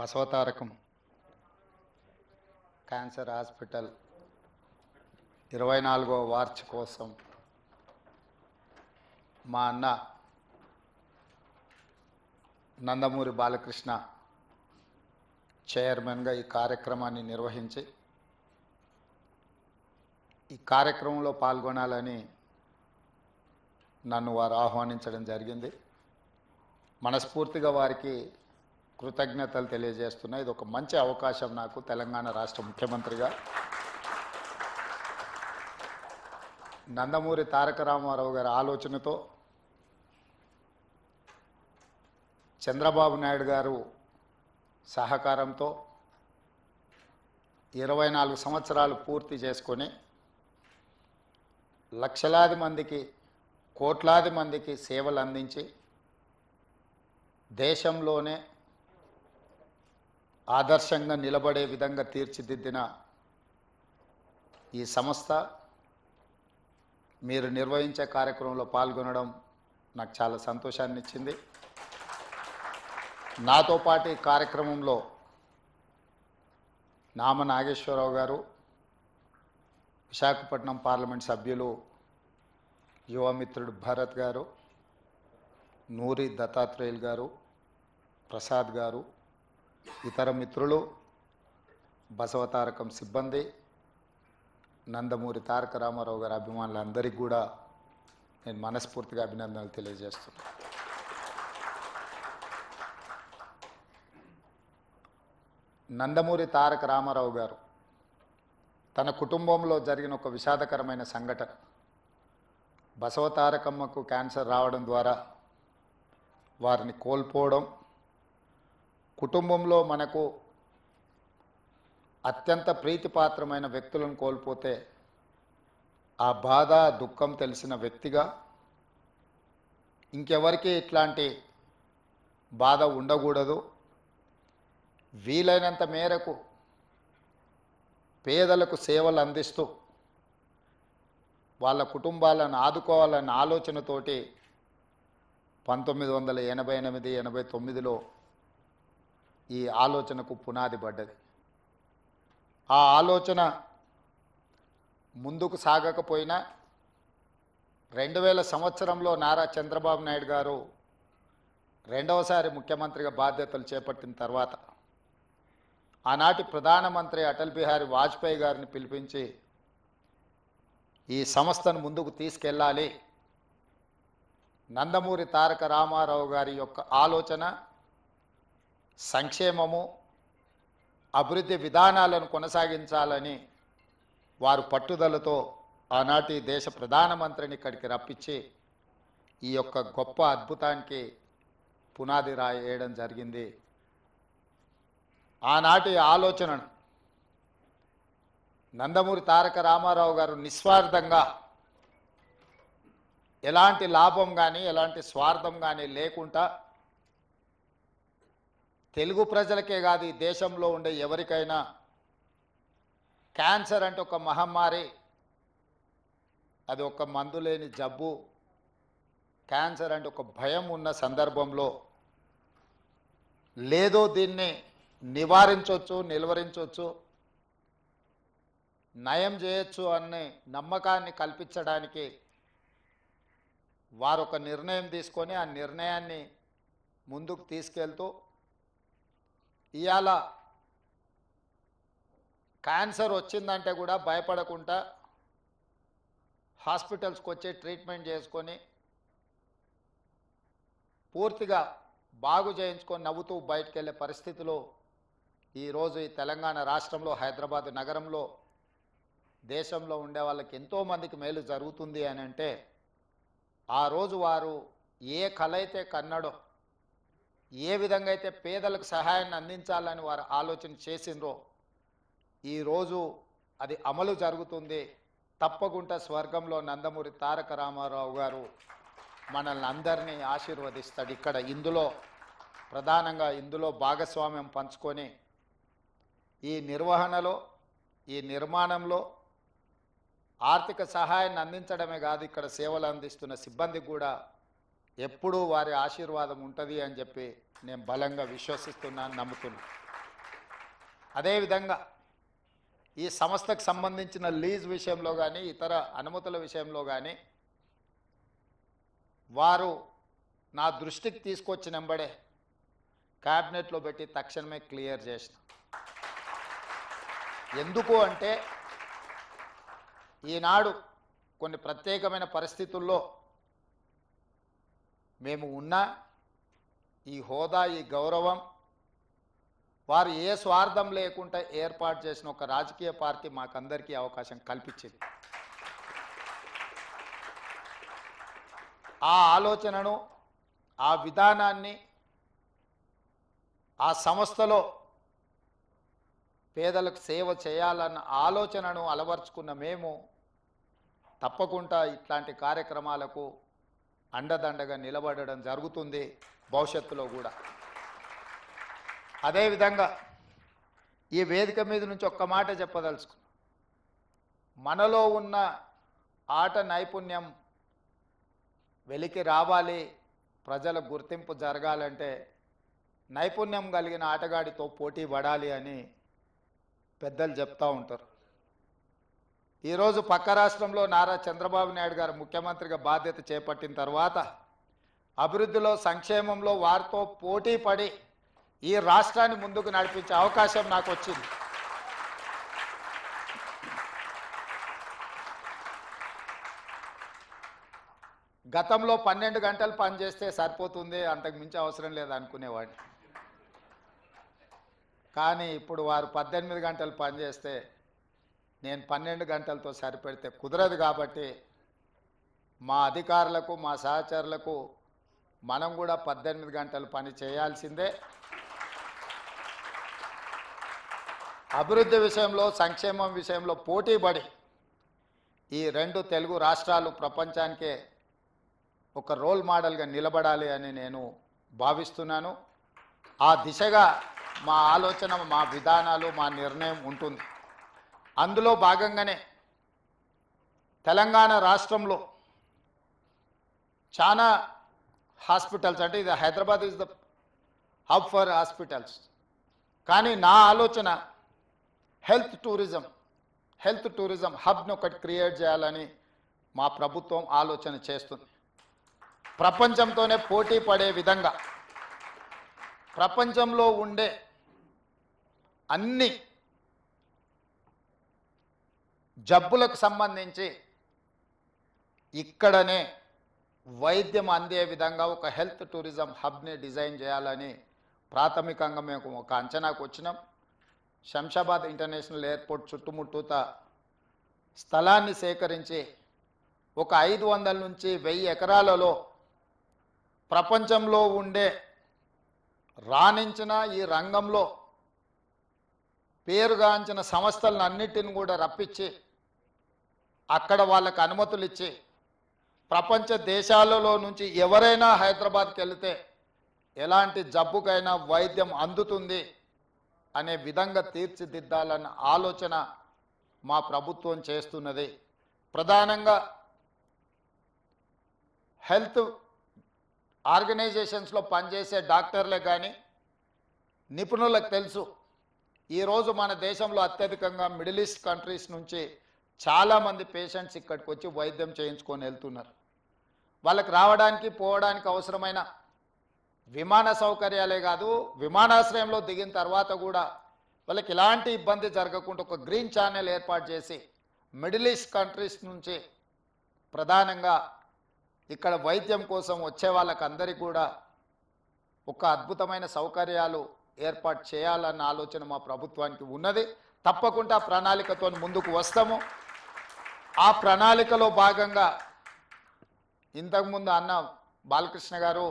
Basavatarakam cancer hospital 24వ వార్షికోత్సవం మా అన్న నందమూరి బాలకృష్ణ చైర్మన్గా ఈ కార్యక్రమాన్ని నిర్వహించి ఈ కార్యక్రమంలో పాల్గొనాలని నన్ను వారు ఆహ్వానించడం జరిగింది. మనస్ఫూర్తిగా వారికి కృతజ్ఞతలు తెలియజేస్తున్నా. ఇది ఒక మంచి అవకాశం నాకు తెలంగాణ రాష్ట్ర ముఖ్యమంత్రిగా. నందమూరి తారక రామారావు గారి ఆలోచనతో చంద్రబాబు నాయుడు గారు సహకారంతో 24 సంవత్సరాలు పూర్తి చేసుకొని లక్షలాది మందికి కోట్లాది మందికి సేవలు అందించి దేశంలోనే ఆదర్శంగా నిలబడే విధంగా తీర్చిదిద్దిన ఈ సంస్థ మీరు నిర్వహించే కార్యక్రమంలో పాల్గొనడం నాకు చాలా సంతోషాన్ని ఇచ్చింది. నాతో పాటు ఈ కార్యక్రమంలో నామ నాగేశ్వరరావు గారు, విశాఖపట్నం పార్లమెంట్ సభ్యులు యువమిత్రుడు భరత్ గారు, నూరి దత్తాత్రేయులు గారు, ప్రసాద్ గారు, ఇతర మిత్రులు, బసవతారకం సిబ్బంది, నందమూరి తారక రామారావు గారి అభిమానులందరికీ కూడా నేను మనస్ఫూర్తిగా అభినందనలు తెలియజేస్తున్నాను. నందమూరి తారక రామారావు గారు తన కుటుంబంలో జరిగిన ఒక విషాదకరమైన సంఘటన, బసవతారకమ్మకు క్యాన్సర్ రావడం ద్వారా వారిని కోల్పోవడం, కుటుంబంలో మనకు అత్యంత ప్రీతిపాత్రమైన వ్యక్తులను కోల్పోతే ఆ బాధ దుఃఖం తెలిసిన వ్యక్తిగా ఇంకెవరికి ఇట్లాంటి బాధ ఉండకూడదు, వీలైనంత మేరకు పేదలకు సేవలు అందిస్తూ వాళ్ళ కుటుంబాలను ఆదుకోవాలన్న ఆలోచనతోటి 1988-89లో ఈ ఆలోచనకు పునాది పడ్డది. ఆ ఆలోచన ముందుకు సాగకపోయినా 2000 సంవత్సరంలో నారా చంద్రబాబు నాయుడు గారు రెండవసారి ముఖ్యమంత్రిగా బాధ్యతలు చేపట్టిన తర్వాత ఆనాటి ప్రధానమంత్రి అటల్ బిహారీ వాజ్పేయి గారిని పిలిపించి ఈ సంస్థను ముందుకు తీసుకెళ్ళాలి, నందమూరి తారక రామారావు గారి యొక్క ఆలోచన సంక్షేమము అభివృద్ధి విధానాలను కొనసాగించాలని వారు పట్టుదలతో ఆనాటి దేశ ప్రధానమంత్రిని ఇక్కడికి రప్పించి ఈ యొక్క గొప్ప అద్భుతానికి పునాది రాయడం జరిగింది. ఆనాటి ఆలోచనను నందమూరి తారక రామారావు గారు నిస్వార్థంగా ఎలాంటి లాభం కానీ ఎలాంటి స్వార్థం కానీ లేకుండా తెలుగు ప్రజలకే కాదు ఈ దేశంలో ఉండే ఎవరికైనా క్యాన్సర్ అంటే ఒక మహమ్మారి, అది ఒక మందు లేని జబ్బు, క్యాన్సర్ అంటే ఒక భయం ఉన్న సందర్భంలో లేదో దీన్ని నివారించవచ్చు, నిలువరించవచ్చు, నయం చేయొచ్చు అనే నమ్మకాన్ని కల్పించడానికి వారు ఒక నిర్ణయం తీసుకొని ఆ నిర్ణయాన్ని ముందుకు తీసుకెళ్తూ ఇవాళ క్యాన్సర్ వచ్చిందంటే కూడా భయపడకుండా హాస్పిటల్స్కి వచ్చి ట్రీట్మెంట్ చేసుకొని పూర్తిగా బాగు చేయించుకొని నవ్వుతూ బయటకు వెళ్ళే పరిస్థితిలో ఈరోజు ఈ తెలంగాణ రాష్ట్రంలో హైదరాబాద్ నగరంలో దేశంలో ఉండే వాళ్ళకి ఎంతోమందికి మేలు జరుగుతుంది అని అంటే ఆ రోజు వారు ఏ కళ అయితే కన్నాడో, ఏ విధంగా అయితే పేదలకు సహాయాన్ని అందించాలని వారు ఆలోచన చేసిండ్రో ఈరోజు అది అమలు జరుగుతుంది. తప్పకుండా స్వర్గంలో నందమూరి తారక రామారావు గారు మనల్ని అందరినీ ఆశీర్వదిస్తాడు. ఇక్కడ ప్రధానంగా ఇందులో భాగస్వామ్యం పంచుకొని ఈ నిర్వహణలో, ఈ నిర్మాణంలో ఆర్థిక సహాయాన్ని అందించడమే కాదు, ఇక్కడ సేవలు అందిస్తున్న సిబ్బందికి కూడా ఎప్పుడూ వారి ఆశీర్వాదం ఉంటుంది అని చెప్పి నేను బలంగా విశ్వసిస్తున్నాను, నమ్ముతున్నాను. అదేవిధంగా ఈ సంస్థకు సంబంధించిన లీజ్ విషయంలో కానీ ఇతర అనుమతుల విషయంలో కానీ వారు నా దృష్టికి తీసుకొచ్చినంబడే క్యాబినెట్లో పెట్టి తక్షణమే క్లియర్ చేసిన. ఎందుకు అంటే ఈనాడు కొన్ని ప్రత్యేకమైన పరిస్థితుల్లో మేము ఉన్న ఈ హోదా, ఈ గౌరవం వారు ఏ స్వార్థం లేకుండా ఏర్పాటు చేసిన ఒక రాజకీయ పార్టీ మాకందరికీ అవకాశం కల్పించింది. ఆ ఆలోచనను, ఆ విధానాన్ని ఆ సంస్థలో పేదలకు సేవ చేయాలన్న ఆలోచనను అలవర్చుకున్న మేము తప్పకుండా ఇట్లాంటి కార్యక్రమాలకు అండదండగా నిలబడడం జరుగుతుంది భవిష్యత్తులో కూడా. అదేవిధంగా ఈ వేదిక మీద నుంచి ఒక్క మాట చెప్పదలుచుకున్నాం. మనలో ఉన్న ఆట నైపుణ్యం వెలికి రావాలి, ప్రజల గుర్తింపు జరగాలంటే నైపుణ్యం కలిగిన ఆటగాడితో పోటీ పడాలి అని పెద్దలు చెప్తూ ఉంటారు. ఈరోజు పక్క రాష్ట్రంలో నారా చంద్రబాబు నాయుడు గారు ముఖ్యమంత్రిగా బాధ్యత చేపట్టిన తర్వాత అభివృద్ధిలో, సంక్షేమంలో వారితో పోటీ పడి ఈ రాష్ట్రాన్ని ముందుకు నడిపించే అవకాశం నాకు వచ్చింది. గతంలో 12 గంటలు పనిచేస్తే సరిపోతుంది, అంతకు మించి అవసరం లేదు అనుకునేవాడిని. కానీ ఇప్పుడు వారు 18 గంటలు పనిచేస్తే నేను 12 గంటలతో సరిపెడితే కుదరదు. కాబట్టి మా అధికారులకు, మా సహచరులకు మనం కూడా 18 గంటలు పని చేయాల్సిందే. అభివృద్ధి విషయంలో, సంక్షేమం విషయంలో పోటీపడి ఈ 2 తెలుగు రాష్ట్రాలు ప్రపంచానికే ఒక రోల్ మోడల్గా నిలబడాలి అని నేను భావిస్తున్నాను. ఆ దిశగా మా ఆలోచన, మా విధానాలు, మా నిర్ణయం ఉంటుంది. అందులో భాగంగానే తెలంగాణ రాష్ట్రంలో చాలా హాస్పిటల్స్, అంటే ఇది Hyderabad is the hub for hospitals, కానీ నా ఆలోచన హెల్త్ టూరిజం హబ్ను ఒకటి క్రియేట్ చేయాలని మా ప్రభుత్వం ఆలోచన చేస్తుంది. ప్రపంచంతోనే పోటీ పడే విధంగా ప్రపంచంలో ఉండే అన్ని జబ్బులకు సంబంధించి ఇక్కడనే వైద్యం అందే విధంగా ఒక హెల్త్ టూరిజం హబ్ని డిజైన్ చేయాలని ప్రాథమికంగా మేము ఒక అంచనాకు వచ్చినాం. శంషాబాద్ ఇంటర్నేషనల్ ఎయిర్పోర్ట్ చుట్టుముట్టూత స్థలాన్ని సేకరించి ఒక 500 నుంచి 1000 ఎకరాలలో ప్రపంచంలో ఉండే రాణించిన ఈ రంగంలో పేరుగాంచిన సంస్థలను అన్నిటిని కూడా రప్పించి అక్కడ వాళ్ళకు అనుమతులు ఇచ్చి ప్రపంచ దేశాలలో నుంచి ఎవరైనా హైదరాబాద్కి వెళితే ఎలాంటి జబ్బుకైనా వైద్యం అందుతుంది అనే విధంగా తీర్చిదిద్దాలన్న ఆలోచన మా ప్రభుత్వం చేస్తున్నది. ప్రధానంగా హెల్త్ ఆర్గనైజేషన్స్లో పనిచేసే డాక్టర్లే కానీ నిపుణులకు తెలుసు, ఈరోజు మన దేశంలో అత్యధికంగా మిడిల్ ఈస్ట్ కంట్రీస్ నుంచి చాలామంది పేషెంట్స్ ఇక్కడికి వచ్చి వైద్యం చేయించుకొని వెళ్తున్నారు. వాళ్ళకి రావడానికి పోవడానికి అవసరమైన విమాన సౌకర్యాలే కాదు, విమానాశ్రయంలో దిగిన తర్వాత కూడా వాళ్ళకి ఎలాంటి ఇబ్బంది జరగకుండా ఒక గ్రీన్ ఛానల్ ఏర్పాటు చేసి మిడిల్ ఈస్ట్ కంట్రీస్ నుంచి ప్రధానంగా ఇక్కడ వైద్యం కోసం వచ్చే వాళ్ళకందరికీ కూడా ఒక అద్భుతమైన సౌకర్యాలు ఏర్పాటు చేయాలన్న ఆలోచన మా ప్రభుత్వానికి ఉన్నది. తప్పకుండా ప్రణాళికతో ముందుకు వస్తాము. ఆ ప్రణాళికలో భాగంగా ఇంతకుముందు అన్న బాలకృష్ణ గారు,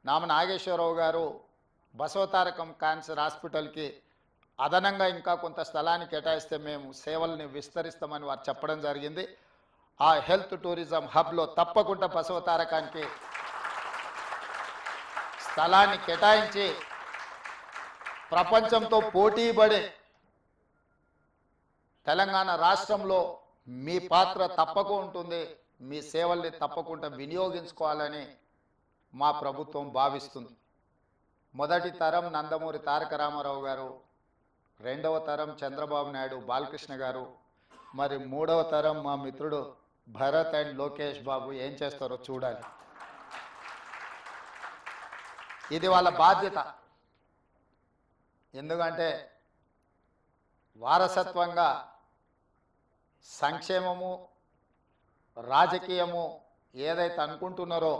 నామ నాగేశ్వరరావు గారు బసవతారకం క్యాన్సర్ హాస్పిటల్కి అదనంగా ఇంకా కొంత స్థలాన్ని కేటాయిస్తే మేము సేవల్ని విస్తరిస్తామని వారు చెప్పడం జరిగింది. ఆ హెల్త్ టూరిజం హబ్లో తప్పకుండా బసవతారకానికి స్థలాన్ని కేటాయించి ప్రపంచంతో పోటీపడే తెలంగాణ రాష్ట్రంలో మీ పాత్ర తప్పకుండా ఉంటుంది, మీ సేవల్ని తప్పకుండా వినియోగించుకోవాలని మా ప్రభుత్వం భావిస్తుంది. మొదటి తరం నందమూరి తారక రామారావు గారు రెండవ తరం చంద్రబాబు నాయుడు బాలకృష్ణ గారు, మరి మూడవ తరం మా మిత్రుడు భరత్ అండ్ లోకేష్ బాబు ఏం చేస్తారో చూడాలి. ఇది వాళ్ళ బాధ్యత. ఎందుకంటే వారసత్వంగా సంక్షేమము రాజకీయము ఏదైతే అనుకుంటున్నారో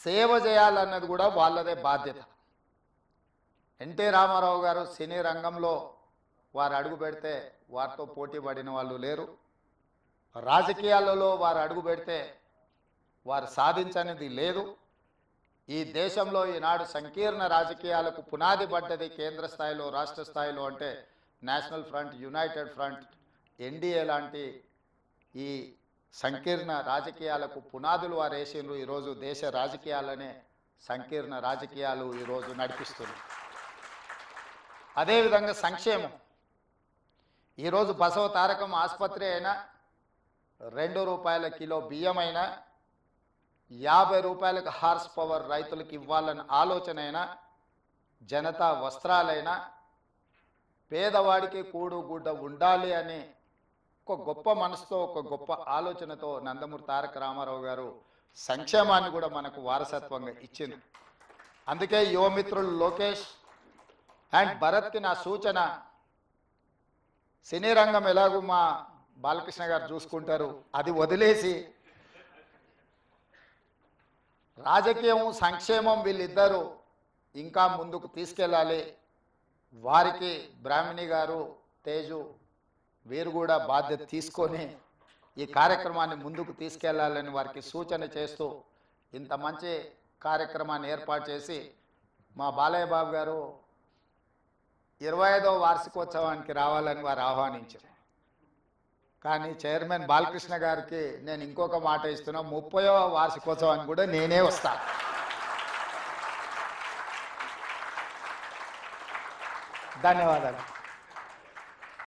సేవ చేయాలన్నది కూడా వాళ్ళదే బాధ్యత. ఎన్టీ రామారావు గారు సినీ రంగంలో వారు అడుగు పెడితే వారితో పోటీ పడిన వాళ్ళు లేరు. రాజకీయాలలో వారు అడుగు పెడితే వారు సాధించనిది లేదు. ఈ దేశంలో ఈనాడు సంకీర్ణ రాజకీయాలకు పునాది పడ్డది కేంద్ర స్థాయిలో రాష్ట్ర స్థాయిలో అంటే national front, United front, NDA లాంటి ఈ సంకీర్ణ రాజకీయాలకు పునాదులు వారు వేసిండ్రు. ఈరోజు దేశ రాజకీయాలనే సంకీర్ణ రాజకీయాలు ఈరోజు నడిపిస్తున్నారు. అదేవిధంగా సంక్షేమం. ఈరోజు బసవ తారకం ఆసుపత్రి అయినా, ₹2 కిలో బియ్యమైనా, 50 రూపాయలకు హార్స్ పవర్ రైతులకు ఇవ్వాలని ఆలోచన అయినా, జనతా వస్త్రాలైనా, పేదవాడికి కూడు గుడ్డ ఉండాలి అని ఒక గొప్ప మనసుతో ఒక గొప్ప ఆలోచనతో నందమూరి తారక రామారావు గారు సంక్షేమాన్ని కూడా మనకు వారసత్వంగా ఇచ్చింది. అందుకే యువమిత్రులు లోకేష్ అండ్ భరత్కి నా సూచన, సినీ రంగం ఎలాగూ మా బాలకృష్ణ గారు చూసుకుంటారు, అది వదిలేసి రాజకీయం సంక్షేమం వీళ్ళిద్దరూ ఇంకా ముందుకు తీసుకెళ్ళాలి. వారికి బ్రాహ్మణి గారు, తేజు వీరు కూడా బాధ్యత తీసుకొని ఈ కార్యక్రమాన్ని ముందుకు తీసుకెళ్లాలని వారికి సూచన చేస్తూ ఇంత మంచి కార్యక్రమాన్ని ఏర్పాటు చేసి మా బాలయ్య బాబు గారు 25వ వార్షికోత్సవానికి రావాలని వారు ఆహ్వానించారు. కానీ చైర్మన్ బాలకృష్ణ గారికి నేను ఇంకొక మాట ఇస్తున్నా, 30వ వార్షికోత్సవానికి కూడా నేనే వస్తాను. ధన్యవాదాలు.